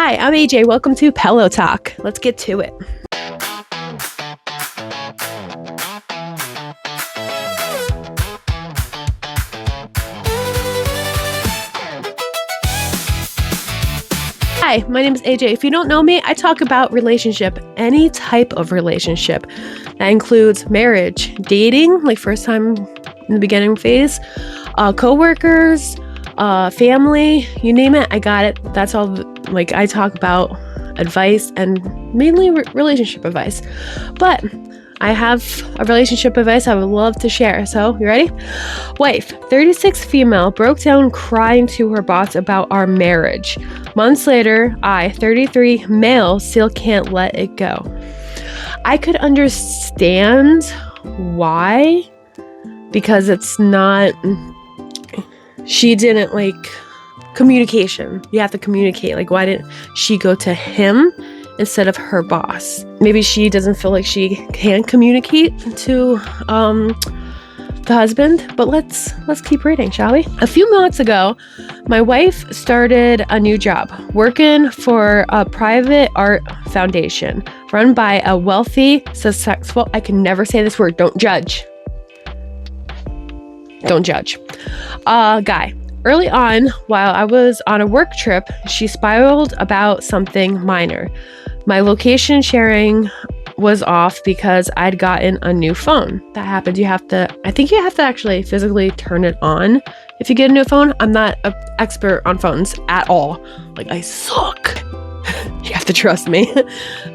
Hi, I'm AJ. Welcome to Pillow Talk. Let's get to it. Hi, my name is AJ. If you don't know me, I talk about relationship, any type of relationship. That includes marriage, dating, like first time in the beginning phase, coworkers, family, you name it, I got it. That's all. Like I talk about advice and mainly relationship advice. But I have a relationship advice I would love to share. So, you ready? Wife, 36 female, broke down crying to her boss about our marriage. Months later, I, 33 male, still can't let it go. I could understand why, because it's not, she didn't like communication. You have to communicate. Like, why didn't she go to him instead of her boss? Maybe she doesn't feel like she can communicate to the husband, but let's keep reading, shall we? A few months ago, my wife started a new job working for a private art foundation run by a wealthy, successful, I can never say this word, don't judge, guy. Early on, while I was on a work trip, she spiraled about something minor. My location sharing was off because I'd gotten a new phone. That happens. I think you have to actually physically turn it on if you get a new phone. I'm not an expert on phones at all. Like, I suck. You have to trust me.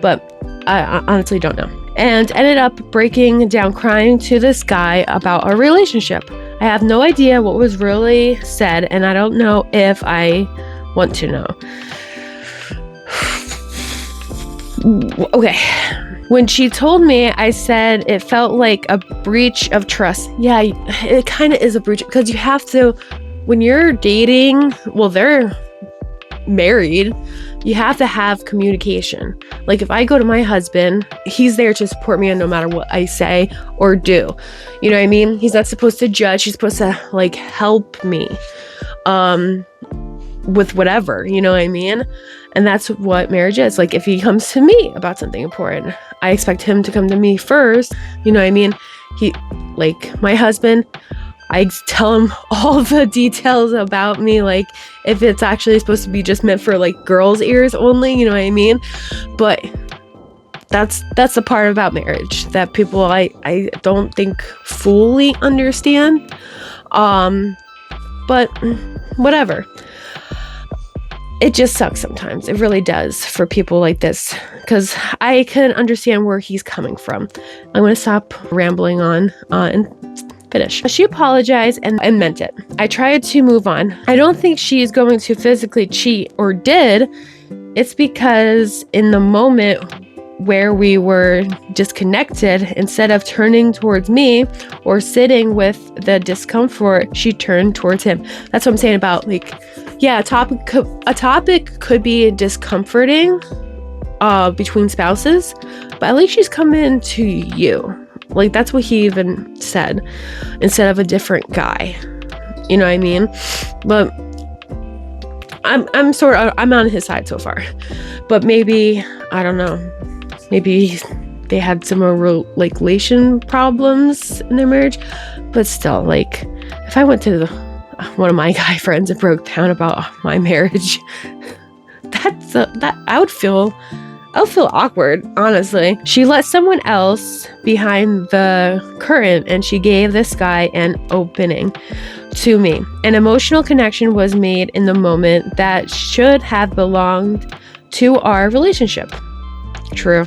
But I honestly don't know. And ended up breaking down crying to this guy about our relationship. I have no idea what was really said, and I don't know if I want to know. Okay. When she told me, I said it felt like a breach of trust. Yeah, it kind of is a breach, because you have to, when you're dating, well, they're married, you have to have communication. Like, if I go to my husband, he's there to support me no matter what I say or do. You know what I mean? He's not supposed to judge. He's supposed to like help me with whatever, you know what I mean? And that's what marriage is. Like, if he comes to me about something important, I expect him to come to me first. You know what I mean? He, like my husband, I tell him all the details about me, like if it's actually supposed to be just meant for like girls' ears only, you know what I mean? But that's the part about marriage that people I don't think fully understand. But whatever. It just sucks sometimes. It really does for people like this, because I can understand where he's coming from. I'm going to stop rambling on and finish. She apologized and meant it. I tried to move on. I don't think she's going to physically cheat, or did. It's because in the moment where we were disconnected, instead of turning towards me or sitting with the discomfort, she turned towards him. That's what I'm saying about, like, yeah, a topic could be discomforting between spouses, but at least she's coming to you. Like, that's what he even said, instead of a different guy. You know what I mean? But I'm on his side so far. But maybe, I don't know, maybe they had some relation problems in their marriage. But still, like, if I went to one of my guy friends and broke down about my marriage, I would feel awkward, honestly. She let someone else behind the curtain, and she gave this guy an opening to me. An emotional connection was made in the moment that should have belonged to our relationship. True.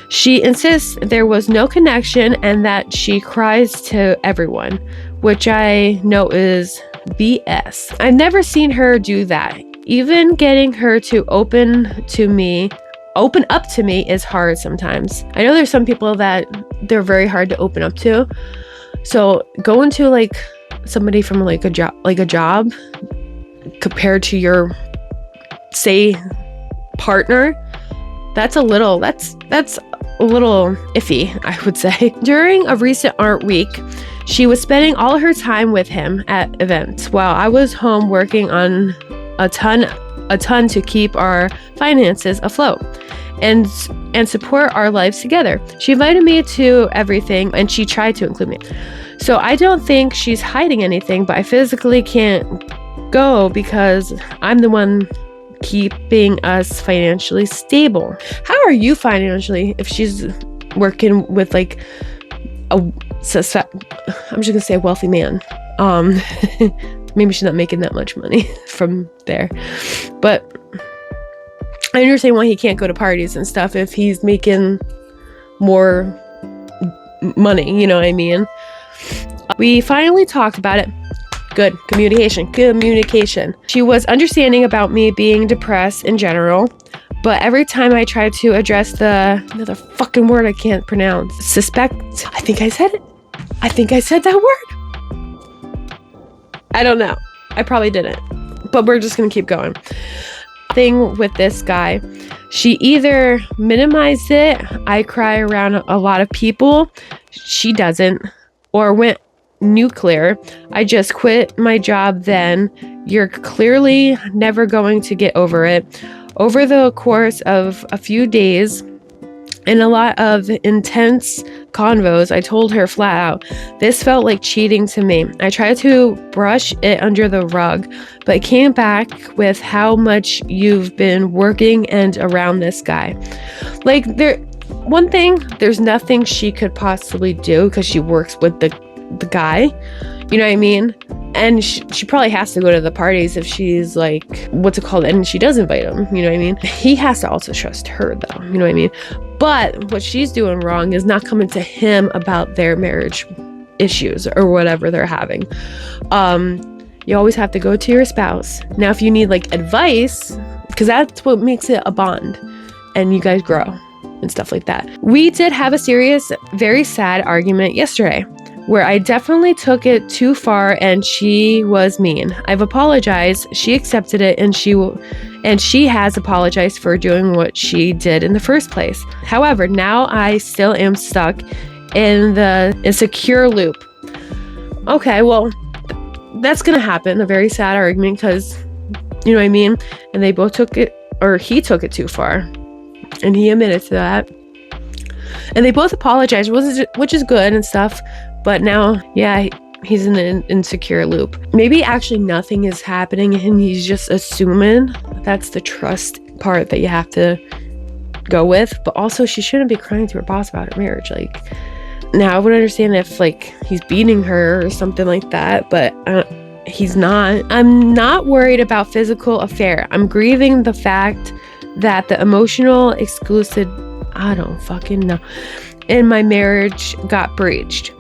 She insists there was no connection and that she cries to everyone, which I know is BS. I've never seen her do that. Even getting her to open up to me is hard sometimes. I know there's some people that they're very hard to open up to. So going to like somebody from like a job compared to your, say, partner, that's a little iffy, I would say. During a recent art week, she was spending all her time with him at events while I was home working on a ton a ton to keep our finances afloat and support our lives together. She invited me to everything, and she tried to include me. So I don't think she's hiding anything, but I physically can't go because I'm the one keeping us financially stable. How are you financially if she's working with like I'm just gonna say a wealthy man? Maybe she's not making that much money from there, but I understand why he can't go to parties and stuff if he's making more money, you know what I mean? We finally talked about it. Good. Communication. She was understanding about me being depressed in general, but every time I tried to address another fucking word I can't pronounce, suspect, I think I said that word. I don't know. I probably didn't, but we're just gonna keep going. Thing with this guy, she either minimized it, I cry around a lot of people, she doesn't, or went nuclear, I just quit my job then, you're clearly never going to get over it. Over the course of a few days and a lot of intense convos, I told her flat out, this felt like cheating to me. I tried to brush it under the rug, but it came back with how much you've been working and around this guy. Like, there's nothing she could possibly do because she works with the guy, you know what I mean? And she probably has to go to the parties if she's like, what's it called? And she does invite him, you know what I mean? He has to also trust her though, you know what I mean? But what she's doing wrong is not coming to him about their marriage issues or whatever they're having. You always have to go to your spouse. Now, if you need like advice, because that's what makes it a bond and you guys grow and stuff like that. We did have a serious, very sad argument yesterday where I definitely took it too far and she was mean. I've apologized. She accepted it and she has apologized for doing what she did in the first place. However, now I still am stuck in the insecure loop. Okay, well, that's gonna happen. A very sad argument because, you know what I mean? And they both took it, or he took it too far. And he admitted to that. And they both apologized, which is good and stuff. But now, yeah, he's in an insecure loop. Maybe actually nothing is happening and he's just assuming. That's the trust part that you have to go with. But also, she shouldn't be crying to her boss about her marriage. Like, now I would understand if like he's beating her or something like that, but he's not. I'm not worried about physical affair. I'm grieving the fact that the emotional exclusive, I don't fucking know, in my marriage got breached.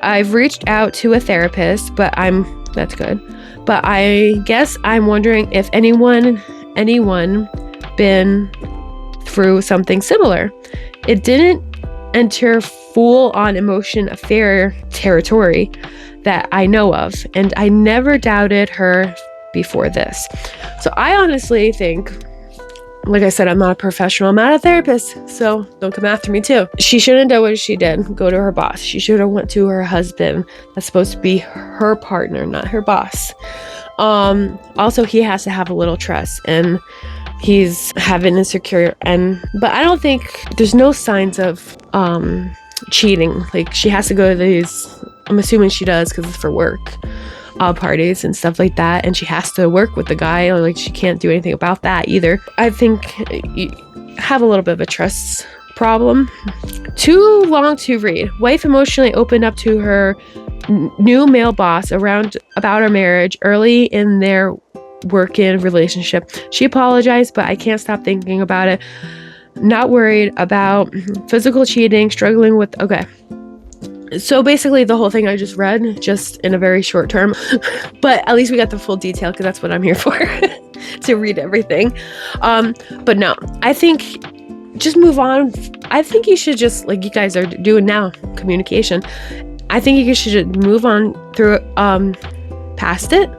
I've reached out to a therapist, but that's good. But I guess I'm wondering if anyone been through something similar. It didn't enter full on emotion affair territory that I know of, and I never doubted her before this. So I honestly think, like I said, I'm not a professional. I'm not a therapist, so don't come after me too. She shouldn't have done what she did. Go to her boss. She should have went to her husband. That's supposed to be her partner, not her boss. Also, he has to have a little trust, and he's having insecure. But I don't think there's no signs of cheating. Like, she has to go to these. I'm assuming she does because it's for work. Parties and stuff like that, and she has to work with the guy, or like she can't do anything about that either. I think you have a little bit of a trust problem. Too long to read. Wife emotionally opened up to her new male boss about our marriage early in their work-in relationship. She apologized, but I can't stop thinking about it. Not worried about physical cheating, struggling with okay. So basically the whole thing I just read, just in a very short term, but at least we got the full detail because that's what I'm here for, to read everything. But no, I think just move on. I think you should just, like you guys are doing now, communication. I think you should move on through past it,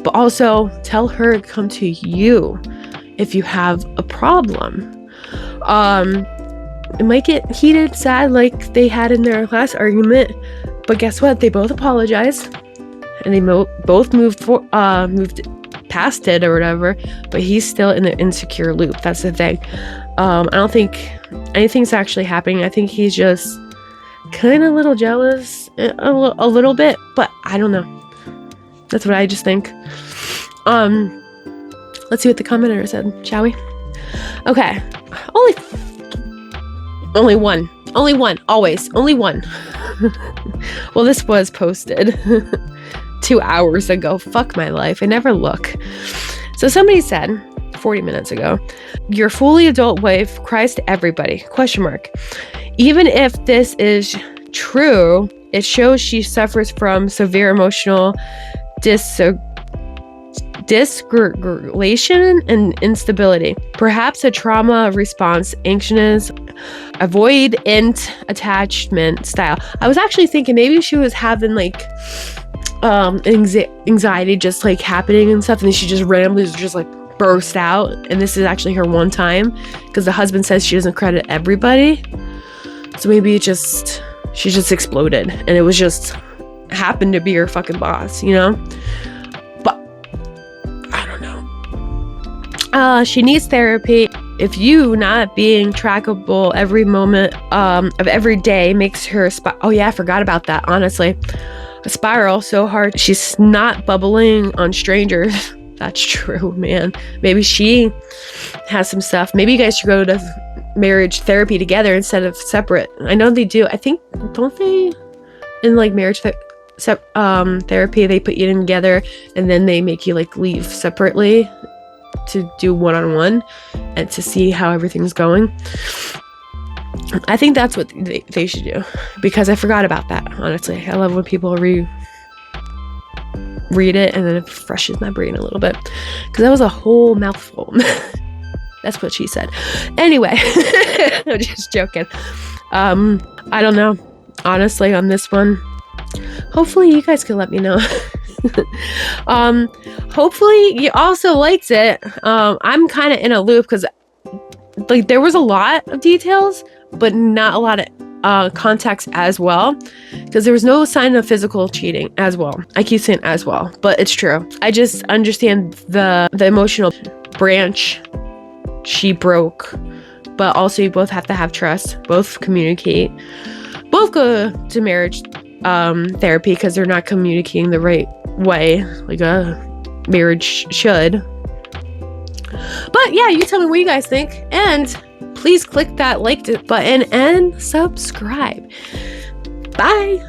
but also tell her to come to you if you have a problem. It might get heated, sad, like they had in their last argument, but guess what? They both apologized, and they both moved past it or whatever, but he's still in the insecure loop. That's the thing. I don't think anything's actually happening. I think he's just kind of a little jealous, a little bit, but I don't know. That's what I just think. Let's see what the commenter said, shall we? Okay. Only one. Always. Only one. Well, this was posted 2 hours ago. Fuck my life. I never look. So somebody said 40 minutes ago, your fully adult wife cries to everybody, ? Even if this is true, it shows she suffers from severe emotional dysregulation and instability. Perhaps a trauma response, anxiousness, avoidant attachment style. I was actually thinking maybe she was having like anxiety just like happening and stuff, and then she just randomly just like burst out, and this is actually her one time because the husband says she doesn't credit everybody. So maybe she just exploded, and it was just happened to be her fucking boss, you know? But I don't know. She needs therapy. If you not being trackable every moment of every day makes her oh yeah, I forgot about that, honestly. A spiral so hard she's not bubbling on strangers. That's true, man. Maybe she has some stuff. Maybe you guys should go to marriage therapy together instead of separate. I know they do. I think, don't they, in like marriage therapy, they put you in together and then they make you like leave separately to do one-on-one and to see how everything's going. I think that's what they should do, because I forgot about that, honestly. I love when people read it and then it freshes my brain a little bit, because that was a whole mouthful. That's what she said. Anyway, I'm just joking. I don't know, honestly, on this one. Hopefully you guys can let me know. Hopefully you also liked it. I'm kind of in a loop because like there was a lot of details, but not a lot of context as well, because there was no sign of physical cheating as well. I keep saying as well, but it's true. I just understand the emotional branch she broke, but also you both have to have trust, both communicate, both go to marriage therapy because they're not communicating the right way like a marriage should. But yeah, you tell me what you guys think, and please click that like button and subscribe. Bye.